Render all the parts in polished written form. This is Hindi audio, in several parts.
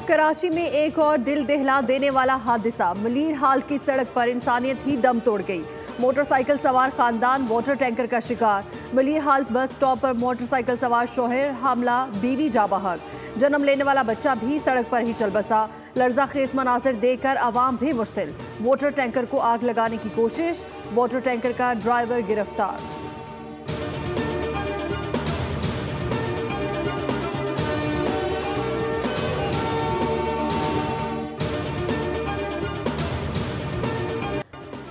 कराची में एक और दिल दहला देने वाला हादसा। मलीर हाल की सड़क पर इंसानियत ही दम तोड़ गई। मोटरसाइकिल सवार खानदान वाटर टैंकर का शिकार। मलीर हाल बस स्टॉप पर मोटरसाइकिल सवार शोहर हमला, बीवी जा बहक। जन्म लेने वाला बच्चा भी सड़क पर ही चल बसा। लर्जाखेज मनाजिर देखकर आवाम भी मुश्तिल। वाटर टैंकर को आग लगाने की कोशिश, वाटर टैंकर का ड्राइवर गिरफ्तार।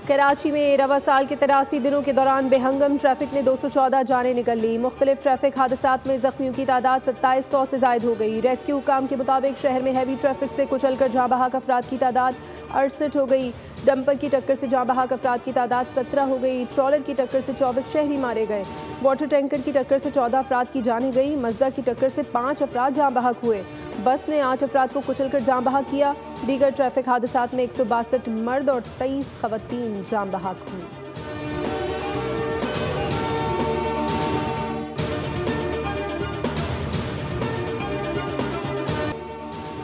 कराची में रवा साल के 83 दिनों के दौरान बेहंगम ट्रैफिक ने 214 जानें निकल ली। मुख्तलिफ ट्रैफिक हादसात में जख्मियों की तादाद 2700 से जायद हो गई। रेस्क्यू हुकाम के मुताबिक शहर में हैवी ट्रैफिक से कुचलकर जाँ बहक अफराद की तादाद 68 हो गई। डंपर की टक्कर से जाँ बहक अफराद की तादाद 17 हो गई। ट्रॉलर की टक्कर से 24 शहरी मारे गए। वाटर टैंकर की टक्कर से 14 अफराद की जानें गई। मजदा की टक्कर से 5 अफराद जाँ बहक हुए। बस ने 8 अफराद को कुचलकर जाँ बहक किया। दीगर ट्रैफिक हादसात में 162 मर्द और 23 खवातीन जाँ बहक हुई।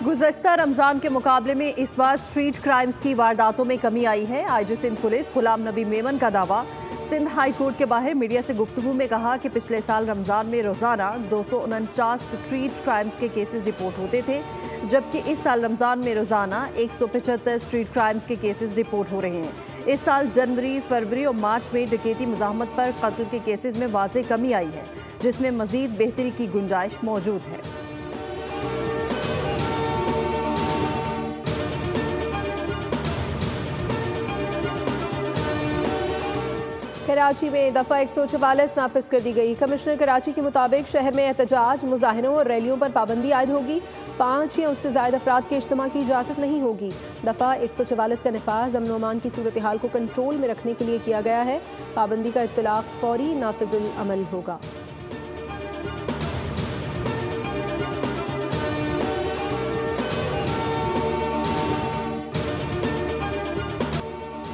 गुज़श्ता रमज़ान के मुकाबले में इस बार स्ट्रीट क्राइम्स की वारदातों में कमी आई है। आईजी सिंध पुलिस गुलाम नबी मेमन का दावा। सिंध हाई कोर्ट के बाहर मीडिया से गुफ्तगू में कहा कि पिछले साल रमज़ान में रोज़ाना 249 स्ट्रीट क्राइम्स के केसेस रिपोर्ट होते थे, जबकि इस साल रमज़ान में रोज़ाना 175 स्ट्रीट क्राइम्स के केसेस रिपोर्ट हो रहे हैं। इस साल जनवरी, फरवरी और मार्च में डकैती, मुज़ाहमत पर कत्ल के केसेस में वाज़ेह कमी आई है, जिसमें मज़ीद बेहतरी की गुंजाइश मौजूद है। कराची में दफ़ा 144 नाफिज कर दी गई। कमिश्नर कराची के मुताबिक शहर में एहतजाज, मुजाहरों और रैलियों पर पाबंदी आयद होगी। 5 या उससे ज़ायद अफराद के इज्तिमा की इजाज़त नहीं होगी। दफ़ा 144 का नफाज अमन अमान की सूरत हाल को कंट्रोल में रखने के लिए किया गया है। पाबंदी का इत्तलाक़ फौरी नाफिजुल अमल होगा।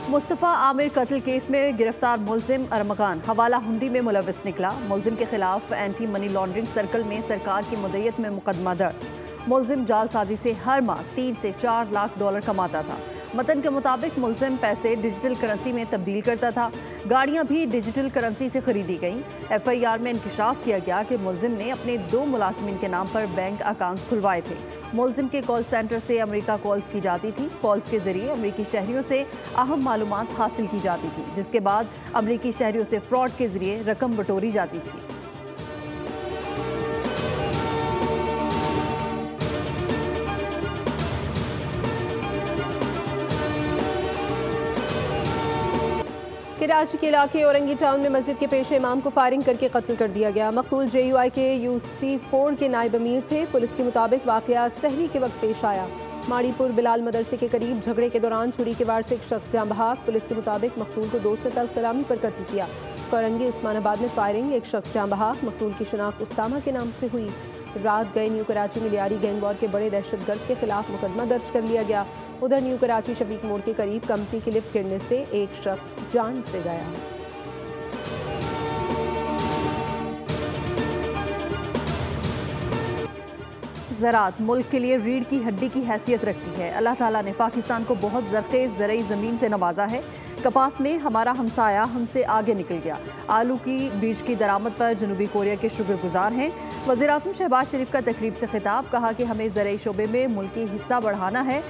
मुस्तफ़ा आमिर कत्ल केस में गिरफ्तार मुलजिम अरमगान हवाला हुंडी में मुलविस निकला। मुलजिम के खिलाफ एंटी मनी लॉन्ड्रिंग सर्कल में सरकार की मुद्दत में मुकदमा दर्ज। मुलजिम जालसाजी से हर माह 3 से 4 लाख डॉलर कमाता था। मतन के मुताबिक मुलजिम पैसे डिजिटल करेंसी में तब्दील करता था। गाड़ियां भी डिजिटल करेंसी से खरीदी गईं। FIR में इंकशाफ किया गया कि मुलजिम ने अपने 2 मुलाजिमीन के नाम पर बैंक अकाउंट्स खुलवाए थे। मुलजिम के कॉल सेंटर से अमेरिका कॉल्स की जाती थी। कॉल्स के जरिए अमेरिकी शहरियों से अहम मालूमात हासिल की जाती थी, जिसके बाद अमेरिकी शहरियों से फ्रॉड के जरिए रकम बटोरी जाती थी। कराची के इलाके औरंगी टाउन में मस्जिद के पेश इमाम को फायरिंग करके कत्ल कर दिया गया। मकतूल JUI के UC4 के नायब अमीर थे। पुलिस के मुताबिक वाकया सहरी के वक्त पेश आया। माड़ीपुर बिलाल मदरसे के करीब झगड़े के दौरान छुरी के वार से एक शख्स जाँ बहक। पुलिस के मुताबिक मकतूल को दोस्त ने तल्ख कलामी पर कत्ल किया। औरंगी उस्मानाबाद में फायरिंग, एक शख्स जाँ बहक। मकतूल की शिनाख्त उसामा के नाम से हुई। रात गए न्यू कराची में लियारी गैंग वॉर के बड़े दहशतगर्द के खिलाफ मुकदमा दर्ज कर लिया गया। उधर न्यू कराची शफीक मोड़ के करीब कंपनी की लिफ्ट गिरने से एक शख्स जान से गया। ज़राअत मुल्क के लिए रीढ़ की हड्डी की हैसियत रखती है। अल्लाह ताला ने पाकिस्तान को बहुत ज़रख़ेज़ ज़रई ज़मीन से नवाजा है। कपास में हमारा हमसाया हमसे आगे निकल गया। आलू की बीज की दरामद पर जनूबी कोरिया के शुक्रगुजार हैं। वज़ीर-ए-आज़म शहबाज शरीफ का तकरीब से खिताब, कहा कि हमें ज़रई शोबे में मुल्की हिस्सा बढ़ाना है।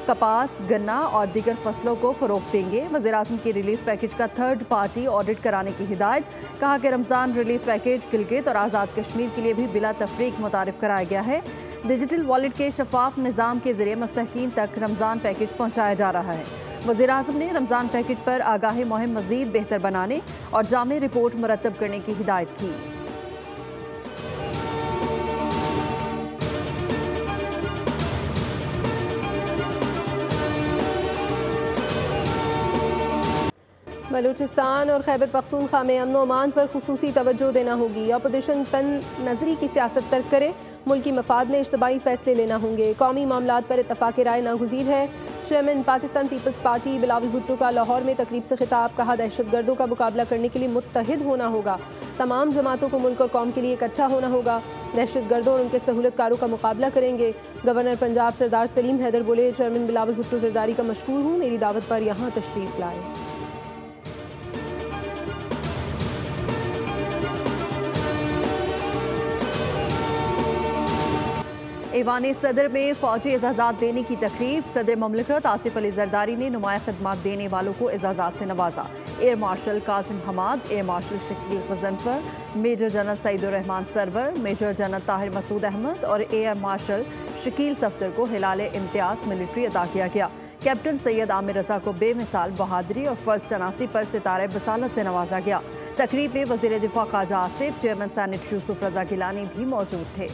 कपास, गन्ना और दीगर फसलों को फ़रोग़ देंगे। वज़ीर-ए-आज़म के रिलीफ पैकेज का थर्ड पार्टी ऑडिट कराने की हिदायत। कहा कि रमज़ान रिलीफ पैकेज गिलगित और आज़ाद कश्मीर के लिए भी बिला तफरीक मुतारिफ कराया गया है। डिजिटल वॉलेट के शफाफ निज़ाम के ज़रिए मुस्तहकीन तक रमज़ान पैकेज पहुँचाया जा रहा है। वज़ीर-ए-आज़म ने रमज़ान पैकेज पर आगाही मुहिम मज़ीद बेहतर बनाने और जामे रिपोर्ट मुरतब करने की हिदायत की। बलूचिस्तान और खैबर पख्तूनख्वा में अमन अमान पर खुसूसी तवज्जो देना होगी। अपोजिशन तन नजरी की सियासत तर्क करे। मुल्की मफाद में इज्तिमाई फैसले लेना होंगे। कौमी मामलात पर इत्तफाक़ राय नागुज़ीर है। चेयरमैन पाकिस्तान पीपल्स पार्टी बिलावल भुट्टो का लाहौर में तकरीब से खिताब। कहा, दहशतगर्दों का मुकाबला करने के लिए मुत्तहिद होना होगा। तमाम जमातों को मुल्क और कौम के लिए इकट्ठा होना होगा। दहशतगर्दों और उनके सहूलतकारों का मुकाबला करेंगे। गवर्नर पंजाब सरदार सलीम हैदर बोले, चेयरमैन बिलावल भुट्टो जरदारी का मशकूर हूँ, मेरी दावत पर यहाँ तशरीफ लाए। ईवान सदर में फौजी एजाज़ात देने की तकरीब। सदर ममलकत आसिफ अली जरदारी ने नुमाया खदमात देने वालों को एजाज़ात से नवाजा। Air marshal Qasim Hamad, air marshal Shakeel Ghazanfar, major general Saeedur Rehman Sarwar, major general Tahir Masood Ahmed और एयर मार्शल शकील सफ्तर को हिलाल इम्तियाज़ मिलिट्री अदा किया गया। कैप्टन सैयद आमिर रजा को बेमिसाल बहादुरी और फर्स्ट शनासी पर सितारे बसालत से नवाजा गया। तकरीब में वज़ीर दिफा ख्वाजा आसिफ, चेयरमैन सेनेट यूसुफ रजा गिलानी भी मौजूद थे।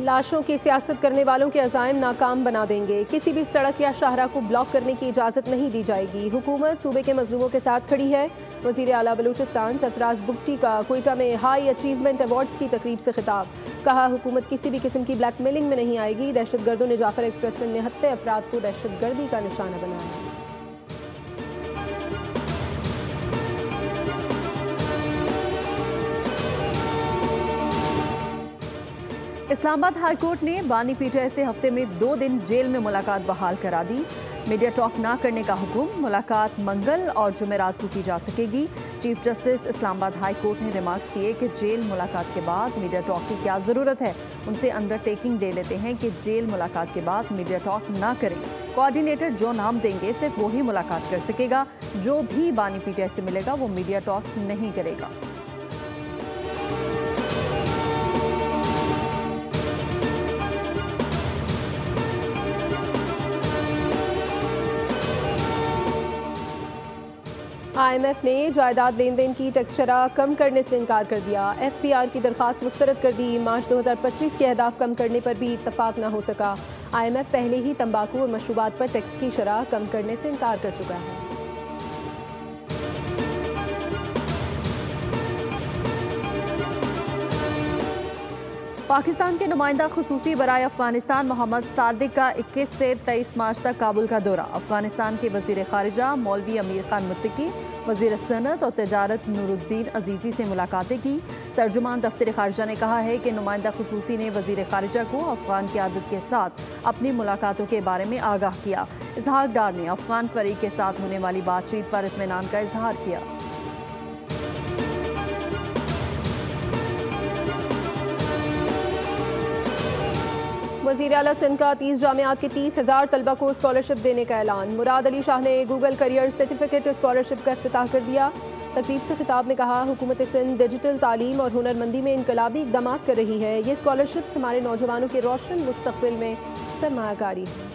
लाशों की सियासत करने वालों के अज़ाइम नाकाम बना देंगे। किसी भी सड़क या शाहरा को ब्लॉक करने की इजाज़त नहीं दी जाएगी। हुकूमत सूबे के मजलूमों के साथ खड़ी है। वज़ीर आला बलूचिस्तान सरफराज बुगटी का कोयटा में हाई अचीवमेंट अवार्ड्स की तकरीब से खिताब। कहा, हुकूमत किसी भी किस्म की ब्लैकमेलिंग में नहीं आएगी। दहशतगर्दों ने जाफर एक्सप्रेस में निहत्ते अफराद को दहशतगर्दी का निशाना बनाया। इस्लामाबाद हाई कोर्ट ने बानी पीटीआई से हफ्ते में 2 दिन जेल में मुलाकात बहाल करा दी। मीडिया टॉक ना करने का हुक्म। मुलाकात मंगल और जुमेरात को की जा सकेगी। Chief justice Islamabad high court ने रिमार्क्स दिए कि जेल मुलाकात के बाद मीडिया टॉक की क्या ज़रूरत है। उनसे अंडरटेकिंग ले लेते हैं कि जेल मुलाकात के बाद मीडिया टॉक ना करें। कोऑर्डिनेटर जो नाम देंगे सिर्फ वही मुलाकात कर सकेगा। जो भी बानी पीटीआई से मिलेगा वो मीडिया टॉक नहीं करेगा। IMF ने जायदाद लेन देन की टैक्स शरह कम करने से इनकार कर दिया। FPR की दरख्वास्त मुस्तरद कर दी। मार्च 2025 के अहदाफ कम करने पर भी इत्तफाक न हो सका। IMF पहले ही तंबाकू और मशरूबात पर टैक्स की शरह कम करने से इनकार कर चुका है। पाकिस्तान के नुमाइंदा खुसूसी बराए अफगानिस्तान मोहम्मद सादिक का 21 से 23 मार्च तक काबुल का दौरा। अफगानिस्तान के वजीर खारिजा मौलवी अमीर खान मुत्तकी, वजीर सनत और तजारत नूरुद्दीन अजीज़ी से मुलाकातें की। तर्जुमान दफ्तर खारिजा ने कहा है कि नुमाइंदा खुसूसी ने वजीर खारिजा को अफगान क़यादत के साथ अपनी मुलाकातों के बारे में आगाह किया। इसहाक डार ने अफगान फरीक के साथ होने वाली बातचीत पर इत्मीनान का इजहार किया। वज़ीर आला सिंध का 30 जामियात के 30,000 तलबा को स्कॉलरशिप देने का ऐलान। मुराद अली शाह ने गूगल करियर सर्टिफिकेट स्कॉलरशिप का इफ्तिताह कर दिया। तकरीब से खिताब में कहा, हुकूमत सिंध डिजिटल तालीम और हुनरमंदी में इनकलाबी इक़दाम कर रही है। ये स्कॉलरशिप्स हमारे नौजवानों के रोशन मुस्तक़बिल में सरमायाकारी है।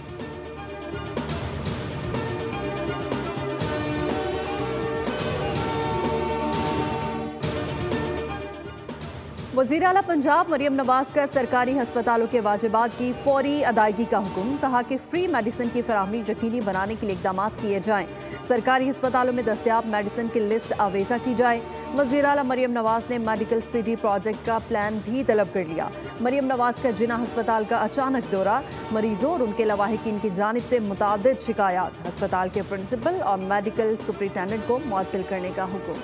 वज़ीर आला पंजाब मरियम नवाज का सरकारी हस्पतालों के वाजिबात की फौरी अदायगी का हुक्म। कहा कि फ्री मेडिसिन की फराहमी यकीनी बनाने के लिए इक़दाम किए जाएँ। सरकारी हस्पतालों में दस्तयाब मेडिसिन की लिस्ट आवेज़ा की जाए। वज़ीर आला मरियम नवाज ने मेडिकल सिटी प्रोजेक्ट का प्लान भी तलब कर लिया। मरियम नवाज का जिना हस्पताल का अचानक दौरा। मरीजों और उनके लवाहिकीन की जानिब से मुतादिद शिकायत। हस्पताल के प्रिंसिपल और मेडिकल सुपरिटेंडेंट को मुअत्तल करने का हुक्म।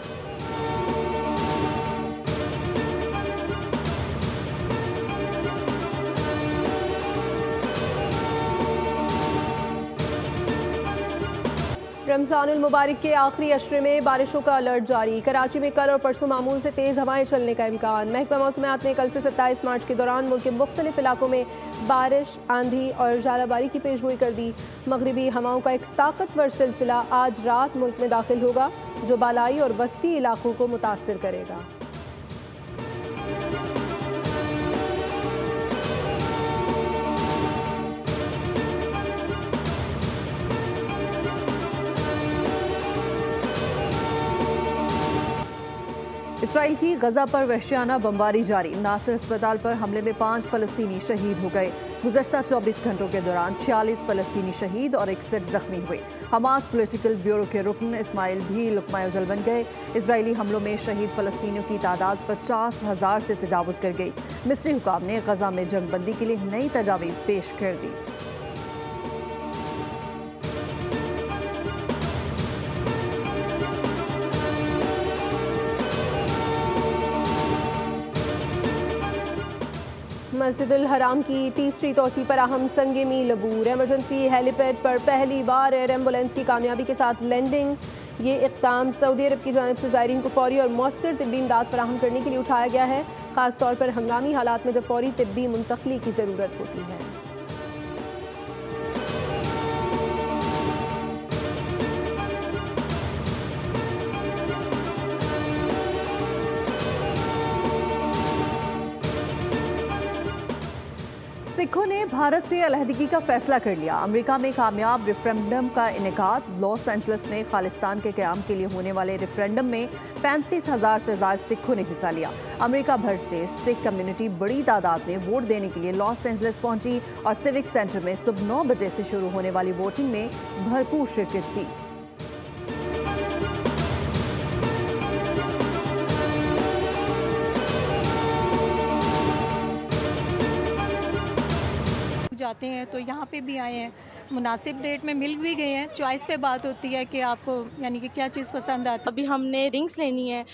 रमज़ानुल मुबारक के आखिरी अशरे में बारिशों का अलर्ट जारी। कराची में कल और परसों मामूल से तेज़ हवाएं चलने का इम्कान। महकमा मौसमियात ने कल से 27 मार्च के दौरान मुल्क के मुख्तलिफ इलाकों में बारिश, आंधी और ज़ालाबारी की पेशगोई कर दी। मगरिबी हवाओं का एक ताकतवर सिलसिला आज रात मुल्क में दाखिल होगा, जो बालाई और वस्ती इलाकों को मुतासर करेगा। इसराइल की गजा पर वहशियाना बमबारी जारी। नासिर अस्पताल पर हमले में 5 फलस्तीनी शहीद हो गए। गुज़श्ता 24 घंटों के दौरान 46 फलस्तीनी शहीद और 61 जख्मी हुए। हमास पॉलिटिकल ब्यूरो के रुकन इस्माइल भी लुक़मा अजल बन गए। इजरायली हमलों में शहीद फलस्तीनियों की तादाद 50,000 से तजावुज़ कर गई। मिस्री हुकाम ने गजा में जंगबंदी के लिए नई तजावीज़ पेश कर दी। मस्जिदुल हराम की तीसरी तोसी पर अहम संगे मील अबूर। एमरजेंसी हेलीपैड पर पहली बार एयर एम्बुलेंस की कामयाबी के साथ लैंडिंग। ये इक़दाम सऊदी अरब की जानिब से ज़ायरीन को फौरी और मौसर तिब्बी इमदाद फराहम करने के लिए उठाया गया है, खासतौर पर हंगामी हालात में जब फौरी तिब्बी मुंतकली की ज़रूरत होती है। सिखों ने भारत से अलहदगी का फैसला कर लिया। अमेरिका में कामयाब रेफरेंडम का इनेकाद। लॉस एंजलिस में खालिस्तान के क़याम के लिए होने वाले रेफरेंडम में 35,000 से ज़्यादा सिखों ने हिस्सा लिया। अमेरिका भर से सिख कम्युनिटी बड़ी तादाद में वोट देने के लिए लॉस एंजलिस पहुंची और सिविक सेंटर में सुबह 9 बजे से शुरू होने वाली वोटिंग में भरपूर शिरकत की। जाते हैं तो यहाँ पे भी आए हैं, मुनासिब रेट में मिल भी गए हैं। चॉइस पे बात होती है कि आपको यानी कि क्या चीज़ पसंद आती है। अभी हमने रिंग्स लेनी है,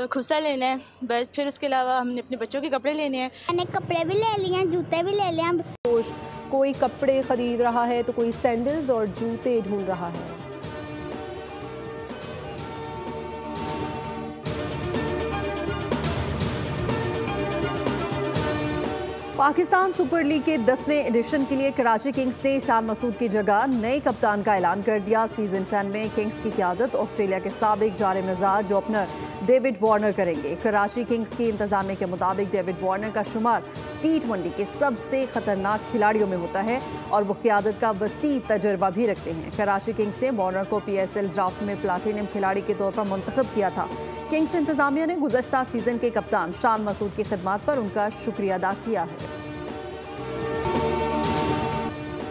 खुसा लेना है, बस फिर उसके अलावा हमने अपने बच्चों के कपड़े लेने हैं। मैंने कपड़े भी ले लिए हैं, जूते भी ले लिए हैं। कोई कपड़े खरीद रहा है तो कोई सैंडल्स और जूते ढूंढ रहा है। पाकिस्तान सुपर लीग के 10वें एडिशन के लिए कराची किंग्स ने शान मसूद की जगह नए कप्तान का ऐलान कर दिया। सीजन 10 में किंग्स की क़यादत ऑस्ट्रेलिया के साबिक जारे मिजाज ओपनर डेविड वार्नर करेंगे। कराची किंग्स की इंतजामिया के मुताबिक डेविड वार्नर का शुमार T20 के सबसे खतरनाक खिलाड़ियों में होता है और वो क़यादत का वसी तजर्बा भी रखते हैं। कराची किंग्स ने वार्नर को PSL ड्राफ्ट में प्लाटिनम खिलाड़ी के तौर पर मुंतखब किया था। किंग्स इंतजामिया ने गुज़श्ता सीजन के कप्तान शान मसूद की खिदमत पर उनका शुक्रिया अदा किया है।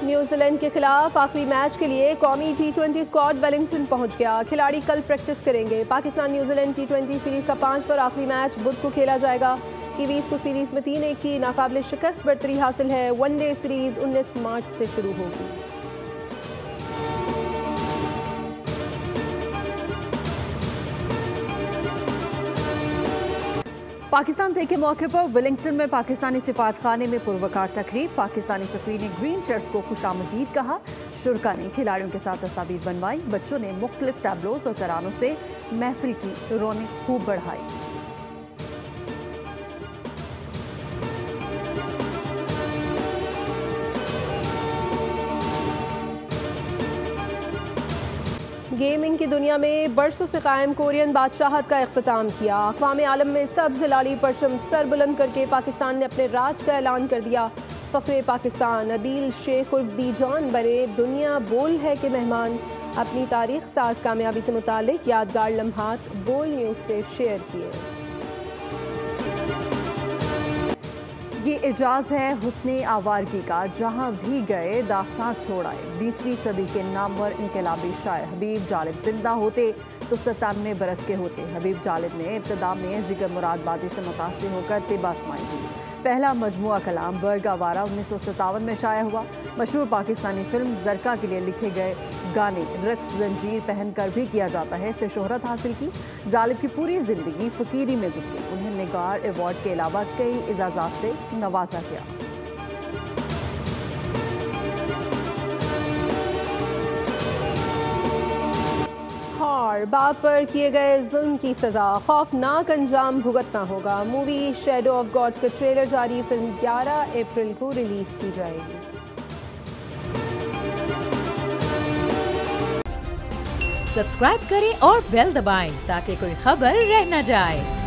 न्यूजीलैंड के खिलाफ आखिरी मैच के लिए कौमी T20 स्क्वाड वेलिंगटन पहुंच गया। खिलाड़ी कल प्रैक्टिस करेंगे। पाकिस्तान न्यूजीलैंड T20 सीरीज का 5वां और आखिरी मैच बुध को खेला जाएगा। कीवीज को सीरीज में 3-1 की नाकाबिले शिकस्त बरतरी हासिल है। वनडे सीरीज 19 मार्च से शुरू होगी। पाकिस्तान डे के मौके पर वेलिंगटन में पाकिस्तानी सिफारतखाने में पुरवकार तकरीब। पाकिस्तानी सफीर ने ग्रीन शर्ट्स को खुशामदीद कहा। शुरका ने खिलाड़ियों के साथ तस्वीर बनवाई। बच्चों ने मुख्तलिफ टैबलोस और तरानों से महफिल की रौनक खूब बढ़ाई। गेमिंग की दुनिया में बरसों से कायम कोरियन बादशाहत का इख्तिताम किया। अक़वाम आलम में सब्ज़ लाली परचम सर बुलंद करके पाकिस्तान ने अपने राज का ऐलान कर दिया। फ़ख्रे पाकिस्तान अदील शेख उर्फ दी जॉन बने दुनिया बोल है कि मेहमान। अपनी तारीख साज कामयाबी से मुतालिक यादगार लम्हात बोल न्यूज़ से शेयर किए। ये एजाज़ है हुस्ने आवारगी का, जहाँ भी गए दास्तान छोड़ाए। 20वीं सदी के नामवर इनकलाबी शायर हबीब जालिब जिंदा होते तो 97 बरस के होते। हबीब जालिब ने इब्तदा में जिगर मुरादबादी से मुतासिर होकर तिब आज़माई थी। पहला मजमुआ कलाम बर्ग आवारा 1957 में शाया हुआ। मशहूर पाकिस्तानी फिल्म जरका के लिए लिखे गए गाने रक्स जंजीर पहनकर भी किया जाता है से शोहरत हासिल की। जालिब की पूरी ज़िंदगी फ़कीरी में गुजरी। उन्हें निगार अवार्ड के अलावा कई इजाज़ात से नवाजा गया। बाप पर किए गए जुल्म की सजा, खौफनाक अंजाम भुगतना होगा। मूवी शैडो ऑफ गॉड का ट्रेलर जारी। फिल्म 11 अप्रैल को रिलीज की जाएगी। सब्सक्राइब करें और बेल दबाएं ताकि कोई खबर रह न जाए।